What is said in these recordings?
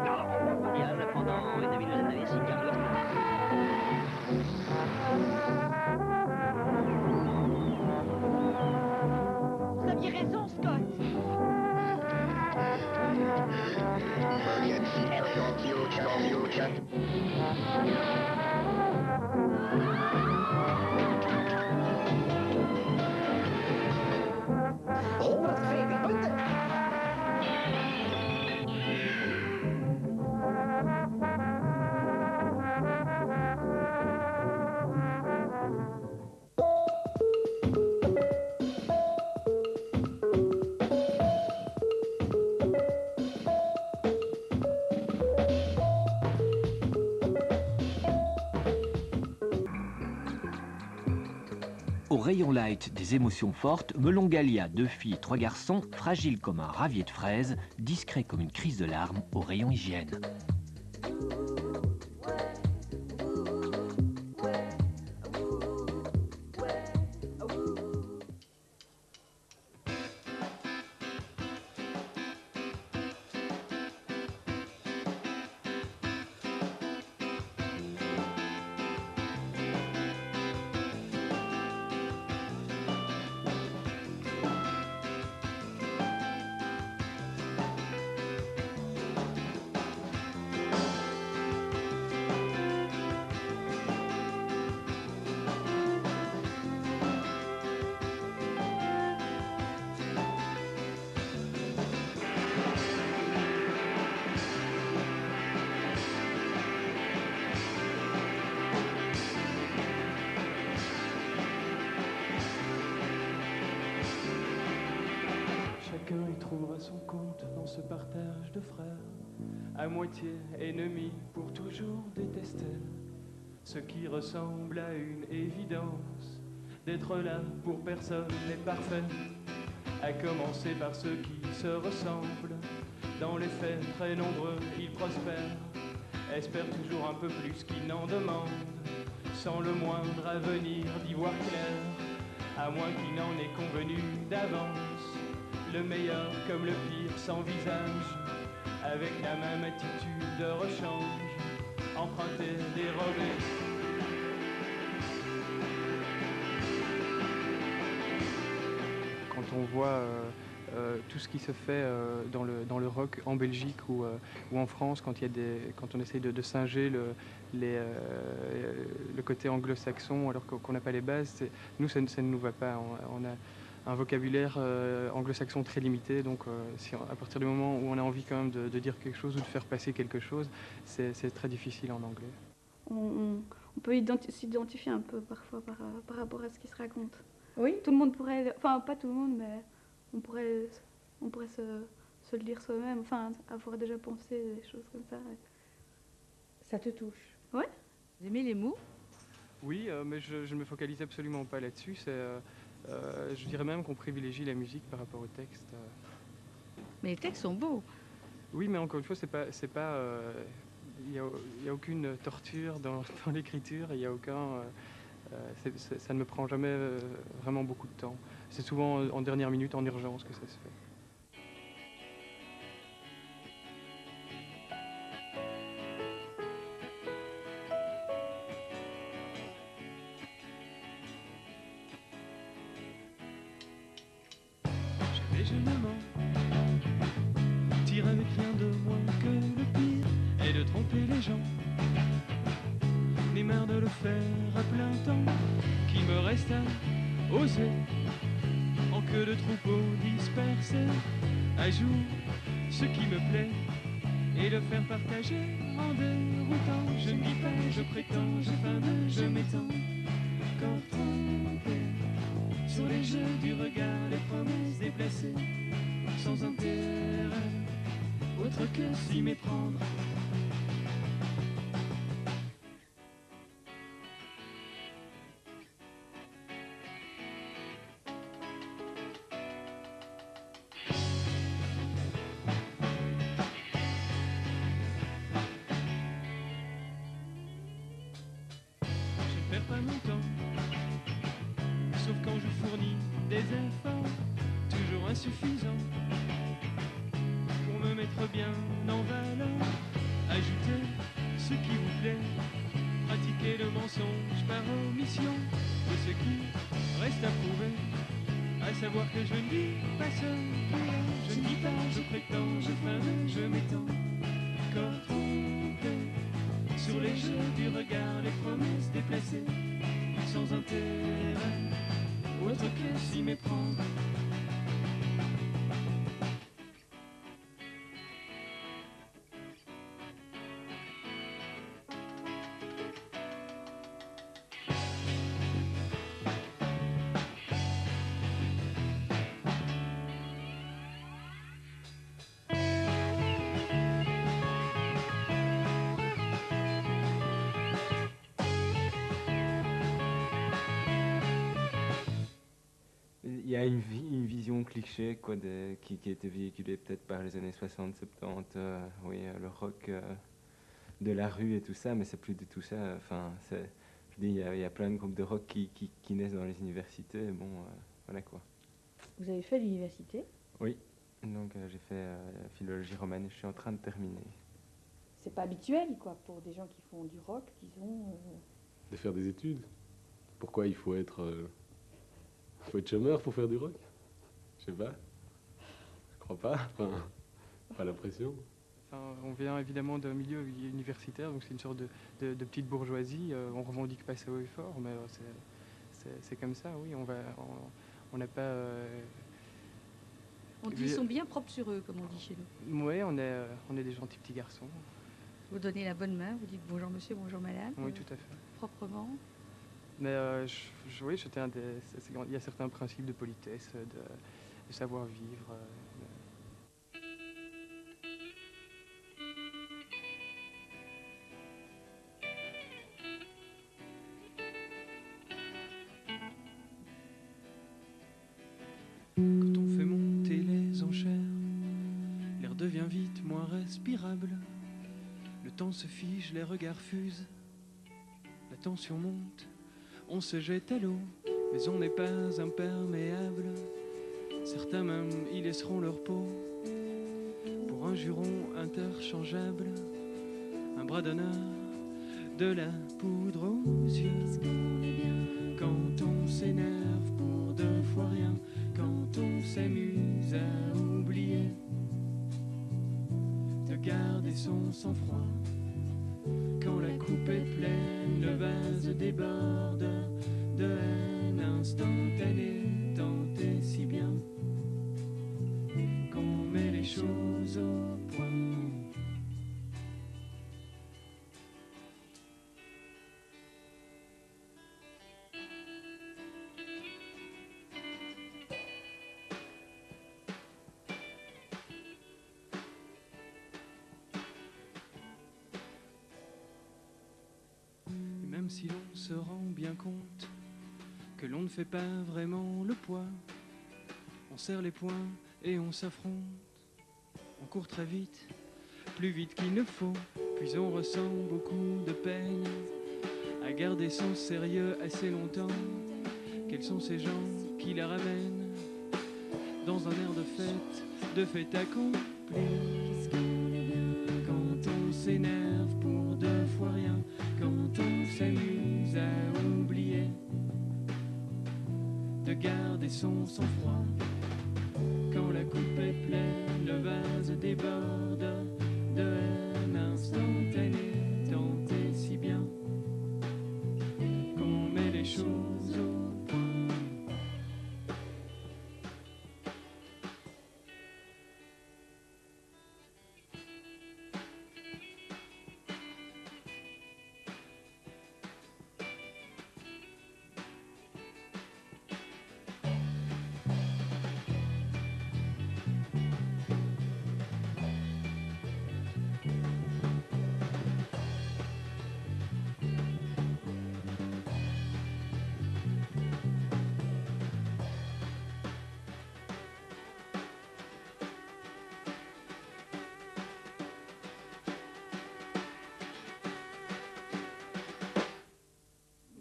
mondiale pendant une demi-douzaine d'années, si Carlos. Vous aviez raison, Scott. Au rayon light des émotions fortes, Melon Galia, 2 filles, 3 garçons, fragile comme un ravier de fraises, discret comme une crise de larmes au rayon hygiène. Chacun y trouvera son compte dans ce partage de frères, à moitié ennemis pour toujours détester, ce qui ressemble à une évidence, d'être là pour personne n'est parfait, à commencer par ceux qui se ressemblent, dans les faits très nombreux ils prospèrent, espèrent toujours un peu plus qu'ils n'en demandent, sans le moindre avenir d'y voir clair, à moins qu'il n'en ait convenu d'avance. Le meilleur comme le pire sans visage, avec la même attitude de rechange, emprunter, dérober. Quand on voit tout ce qui se fait dans le rock en Belgique ou en France, quand on essaye de singer le côté anglo-saxon alors qu'on n'a pas les bases, nous ça ne nous va pas. On a un vocabulaire anglo-saxon très limité, donc à partir du moment où on a envie quand même de dire quelque chose ou de faire passer quelque chose, c'est très difficile en anglais. On peut s'identifier un peu parfois par rapport à ce qui se raconte. Oui. Tout le monde pourrait, enfin pas tout le monde, mais on pourrait se le dire soi-même, enfin avoir déjà pensé des choses comme ça. Ça te touche? Ouais. Vous aimez les mots? Oui, mais je ne me focalise absolument pas là-dessus. Je dirais même qu'on privilégie la musique par rapport au texte. Mais les textes sont beaux. Oui, mais encore une fois, il n'y a aucune torture dans l'écriture, il y a aucun... ça ne me prend jamais vraiment beaucoup de temps. C'est souvent en dernière minute, en urgence que ça se fait. J'avais jeunement tiré avec rien de moins que le pire et de tromper les gens. Ni marre de le faire à plein temps, qui me reste à oser, en queue de troupeau dispersé, à jour ce qui me plaît, et le faire partager en déroutant. Je ne dis pas, je prétends, je fame, je m'étends, corps trempé sur les jeux du regard, les promesses déplacées, sans intérêt, autre que s'y méprendre. Je ne perds pas mon temps, sauf quand je fournis des efforts toujours insuffisants pour me mettre bien en valeur. Ajoutez ce qui vous plaît, pratiquez le mensonge par omission de ce qui reste à prouver, à savoir que je ne dis pas ce qu'il est. Je ne dis pas, je prétends, je feins, je m'étends, corps trompé sur les jeux du regard, les promesses déplacées, sans intérêt, autre que s'y méprendre. Il y a une vision cliché quoi, qui a été véhiculée peut-être par les années 60-70, oui, le rock de la rue et tout ça, mais c'est plus du tout ça. Enfin, je dis, il y a plein de groupes de rock qui naissent dans les universités, bon, voilà quoi. Vous avez fait l'université? Oui, donc j'ai fait philologie romane et je suis en train de terminer. C'est pas habituel, quoi, pour des gens qui font du rock, disons. De faire des études. Pourquoi il faut être chômeur pour faire du rock? Je sais pas. Je crois pas. Enfin, pas l'impression. Enfin, on vient évidemment d'un milieu universitaire, donc c'est une sorte de petite bourgeoisie. On revendique pas ça haut et fort, mais c'est comme ça, oui. On n'a pas... On dit qu'ils sont bien propres sur eux, comme on dit chez nous. Oui, on est des gentils petits garçons. Vous donnez la bonne main, vous dites bonjour monsieur, bonjour madame. Oui, tout à fait. Proprement. Mais oui, il y a certains principes de politesse, de savoir-vivre. Quand on fait monter les enchères, l'air devient vite moins respirable. Le temps se fige, les regards fusent, la tension monte, on se jette à l'eau, mais on n'est pas imperméable. Certains même y laisseront leur peau pour un juron interchangeable, un bras d'honneur, de la poudre aux yeux. Quand on s'énerve pour 2 fois rien, quand on s'amuse à oublier de garder son sang-froid. Quand la coupe est pleine, le vase déborde de haine instantanée, tant et si bien qu'on met les choses au point. Même si l'on se rend bien compte que l'on ne fait pas vraiment le poids, on serre les poings et on s'affronte. On court très vite, plus vite qu'il ne faut, puis on ressent beaucoup de peine à garder son sérieux assez longtemps. Quels sont ces gens qui la ramènent dans un air de fait accompli? Quand on s'énerve pour 2 fois rien, quand on s'amuse à oublier de garder son sang-froid. Quand la coupe est pleine, le vase déborde de haine instantanée, tant et si bien qu'on met les choses au point.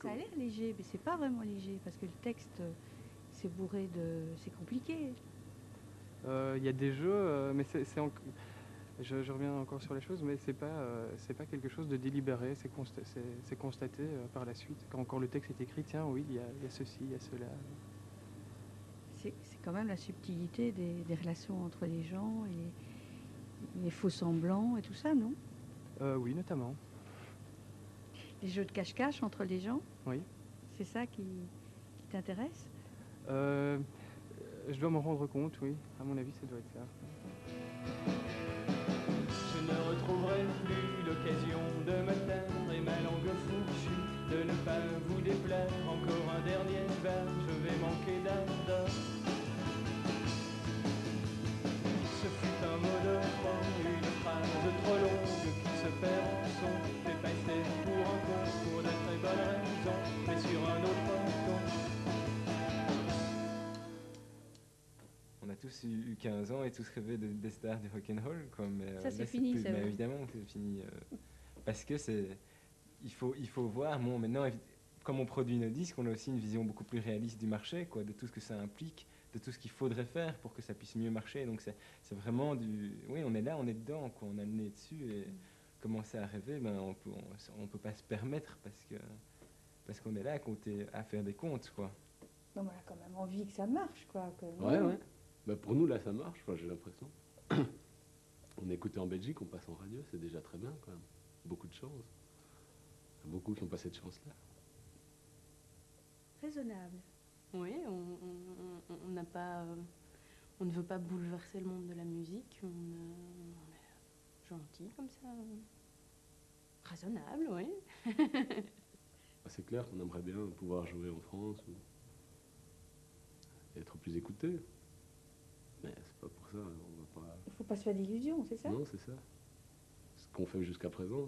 Ça a l'air léger, mais c'est pas vraiment léger, parce que le texte, c'est bourré de... c'est compliqué. Il y a des jeux, mais Je reviens encore sur les choses, mais c'est pas quelque chose de délibéré, c'est constaté par la suite. Quand le texte est écrit, tiens, oui, il y a ceci, il y a cela. C'est quand même la subtilité des relations entre les gens et les faux semblants et tout ça, non? Oui, notamment. Les jeux de cache-cache entre les gens? Oui. C'est ça qui t'intéresse? Je dois m'en rendre compte, oui. À mon avis, ça doit être ça. Je ne retrouverai plus l'occasion de me taire et ma langue fourchue de ne pas vous déplaire. Encore un dernier vers, je vais manquer d'ardeur. Ce fut un mot de trop, une phrase trop longue qui se perd en son, fait passer pour un con, pour de très bonnes raisons, mais sur un autre ton. On a tous eu 15 ans et tous rêvé des stars du rock'n'roll, quoi. Mais, Ça, c'est là, fini, plus, ça, mais ouais. évidemment que c'est fini. Parce que il faut voir, bon, maintenant, comme on produit nos disques, on a aussi une vision beaucoup plus réaliste du marché, quoi, de tout ce que ça implique, de tout ce qu'il faudrait faire pour que ça puisse mieux marcher. Donc c'est vraiment oui, on est là, on est dedans, quoi, on a le nez dessus et commencer à rêver, ben, on peut pas se permettre parce qu'on est là à faire des comptes, quoi. Non, mais on a quand même envie que ça marche, quoi. Ouais. Bah pour nous, là, ça marche, j'ai l'impression. On est écouté en Belgique, on passe en radio, c'est déjà très bien, quand même. Beaucoup de chance. Il y a beaucoup qui n'ont pas cette chance-là. Raisonnable. Oui, on n'a pas, on ne veut pas bouleverser le monde de la musique. On est gentil comme ça, raisonnable, oui. C'est clair qu'on aimerait bien pouvoir jouer en France ou être plus écouté. Mais c'est pas pour ça, on va pas... Il faut pas se faire d'illusions, c'est ça? Non, c'est ça. Ce qu'on fait jusqu'à présent.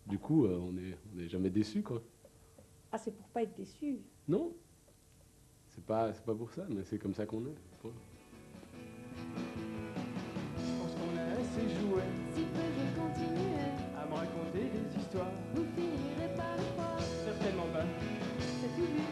Du coup, on n'est jamais déçu, quoi. Ah, c'est pour pas être déçu. Non, c'est pas pour ça, mais c'est comme ça qu'on est. Quoi. Je pense qu'on a assez joué. Si peu je continuais, À me raconter des histoires. vous finirez par le croire. Certainement pas. C'est tout vu.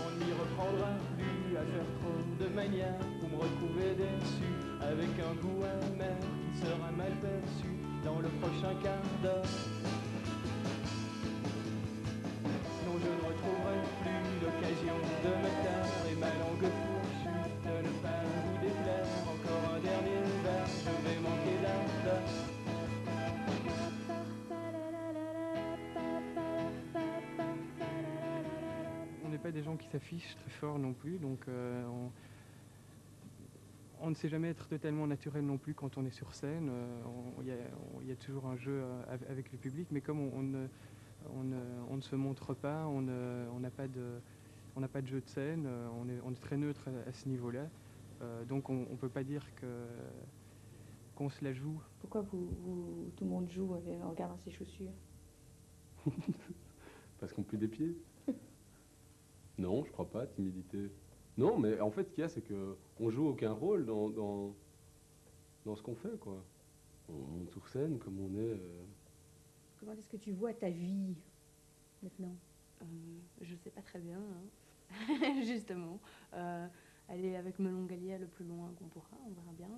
On n'y reprendra plus à faire trop de manières pour me retrouver déçu avec un goût amer qui sera mal perçu dans le prochain quart d'heure. Non, je ne retrouverai plus l'occasion de me taire et ma langue fourchue de ne pas vous déplaire. Encore un dernier vers, je vais manquer d'ardeur. On n'est pas des gens qui s'affichent très fort non plus, donc on ne sait jamais être totalement naturel non plus quand on est sur scène. Il y a toujours un jeu avec le public, mais comme on ne se montre pas, on n'a pas de jeu de scène, on est très neutre à ce niveau-là. Donc on ne peut pas dire qu'on se la joue. Pourquoi tout le monde joue en regardant ses chaussures? Parce qu'on pue des pieds. Non, je crois pas, timidité. Non, mais en fait, ce qu'il y a, c'est qu'on joue aucun rôle dans ce qu'on fait, quoi. On monte sur scène comme on est... Comment est-ce que tu vois ta vie maintenant? Je sais pas très bien, hein. Justement. Aller avec Melon Galia le plus loin qu'on pourra, on verra bien.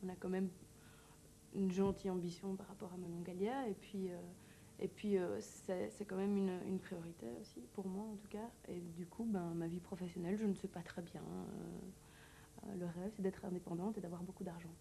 On a quand même une gentille ambition par rapport à Melon Galia, et puis c'est quand même une priorité aussi, pour moi en tout cas. Et du coup, ma vie professionnelle, je ne sais pas très bien. Le rêve, c'est d'être indépendante et d'avoir beaucoup d'argent.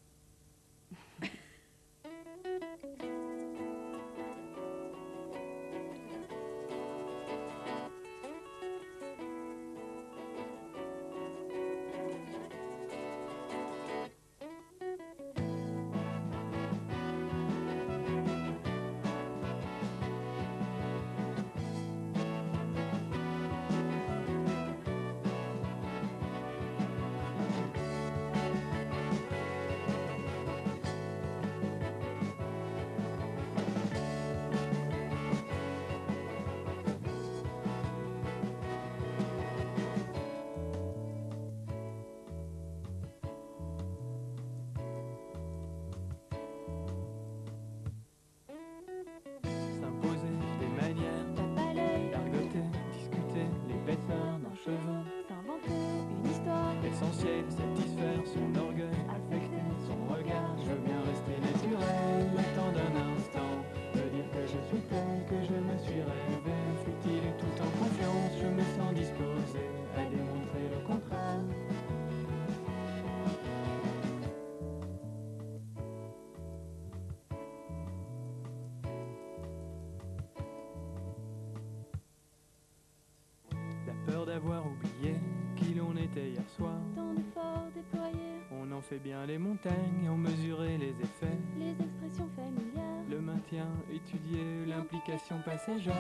peur d'avoir oublié qui l'on était hier soir. Tant d'efforts déployés, On en fait bien les montagnes, en mesurer les effets. les expressions familières. Le maintien étudié, l'implication passagère.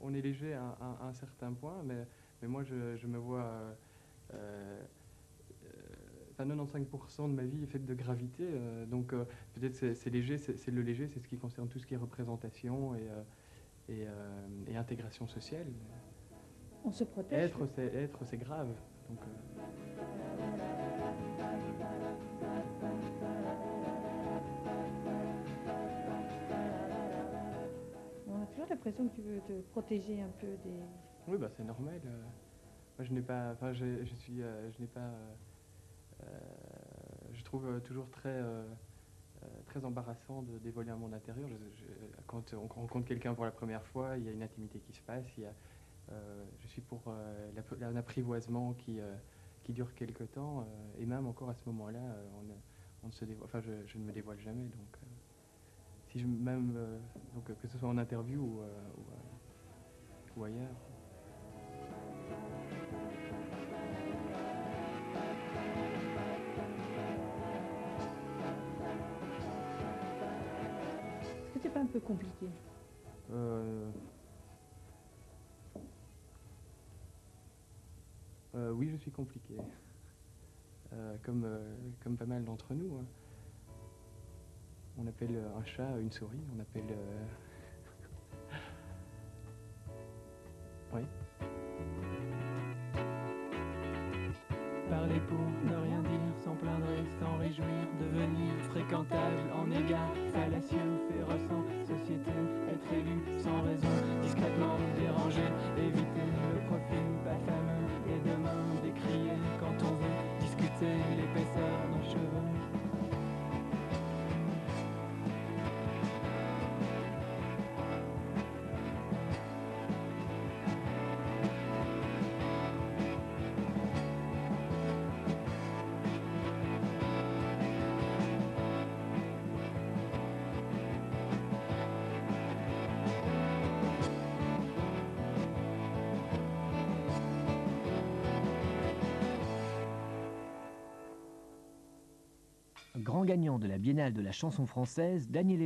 On est léger à un certain point, mais moi je me vois. Enfin, 95% de ma vie est faite de gravité, donc peut-être c'est léger, c'est le léger, c'est ce qui concerne tout ce qui est représentation et intégration sociale. On se protège. Être, c'est grave. Donc, On a toujours l'impression que tu veux te protéger un peu des... oui, bah c'est normal. Moi, je n'ai pas, enfin, je suis, je n'ai pas, je trouve toujours très embarrassant de dévoiler un monde intérieur. Quand on rencontre quelqu'un pour la première fois, il y a une intimité qui se passe. Je suis pour un apprivoisement qui dure quelque temps, et même encore à ce moment-là, on ne se dévoile, enfin, je ne me dévoile jamais. Donc, si je, même, donc, que ce soit en interview ou ailleurs. Est-ce que c'est pas un peu compliqué? Oui, je suis compliqué. Comme pas mal d'entre nous. Hein. On appelle un chat une souris, on appelle... Oui. Parler pour ne rien dire, s'en plaindre et s'en réjouir, devenir fréquentable en égard, fallacieux, féroce en société, être élu sans raison, discrètement dérangé, éviter le profil pas fameux, et demain décrier quand on veut discuter l'épaisseur d'un cheveu. Grand gagnant de la Biennale de la chanson française, Daniel